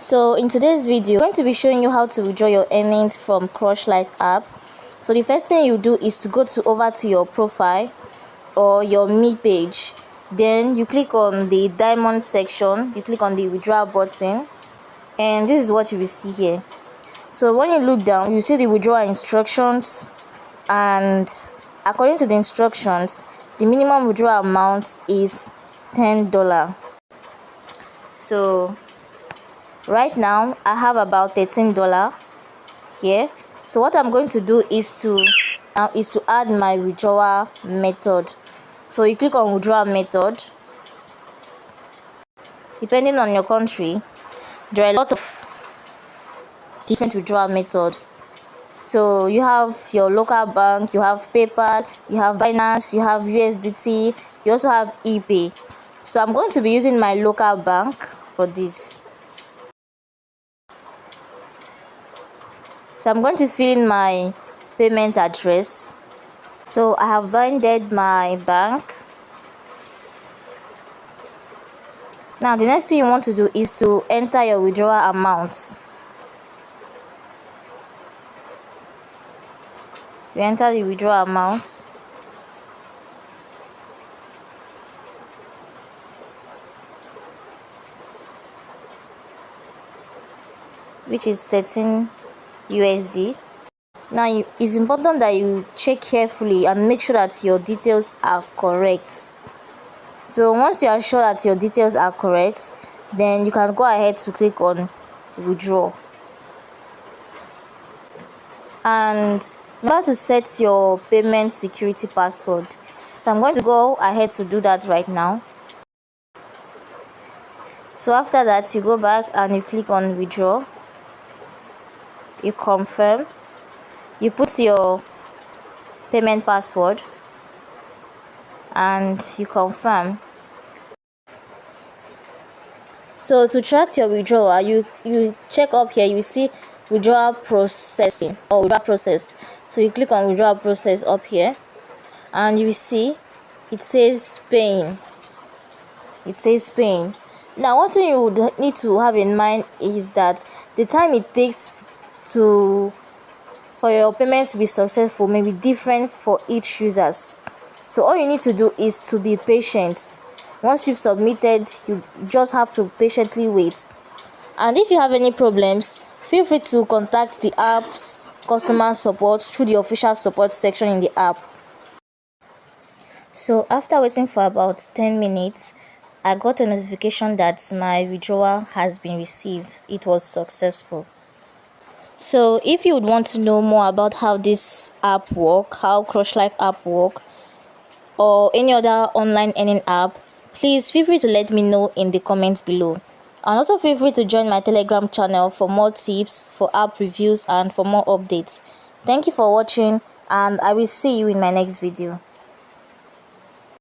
So in today's video, I'm going to be showing you how to withdraw your earnings from Crush Life app. So the first thing you do is to go over to your profile or your me page. Then you click on the diamond section, you click on the withdrawal button, and this is what you will see here. So when you look down, you see the withdrawal instructions, and according to the instructions, the minimum withdrawal amount is $10. So right now I have about $13 here. So what I'm going to do is to add my withdrawal method. So you click on withdrawal method. Depending on your country, there are a lot of different withdrawal methods. So you have your local bank, you have PayPal, you have Binance, you have USDT, you also have ePay. So I'm going to be using my local bank for this. So I'm going to fill in my payment address. So I have binded my bank. Now the next thing you want to do is to enter your withdrawal amount. You enter the withdrawal amount. Which is 13 USD. Now it's important that you check carefully and make sure that your details are correct. So once you are sure that your details are correct, then you can go ahead to click on withdraw. And remember to set your payment security password. So I'm going to go ahead to do that right now. So after that, you go back and you click on withdraw. You confirm. You put your payment password and you confirm. So to track your withdrawal, you check up here, you see withdrawal processing or withdrawal process. So you click on withdrawal process up here and you see it says paying. It says paying. Now one thing you would need to have in mind is that the time it takes for your payments to be successful may be different for each users. So all you need to do is to be patient. Once you've submitted, you just have to patiently wait. And if you have any problems, feel free to contact the app's customer support through the official support section in the app. So after waiting for about 10 minutes, I got a notification that my withdrawal has been received. It was successful. So if you would want to know more about how this app works, how Crush Life app works, or any other online earning app, please feel free to let me know in the comments below. And also feel free to join my Telegram channel for more tips, for app reviews, and for more updates. Thank you for watching, and I will see you in my next video.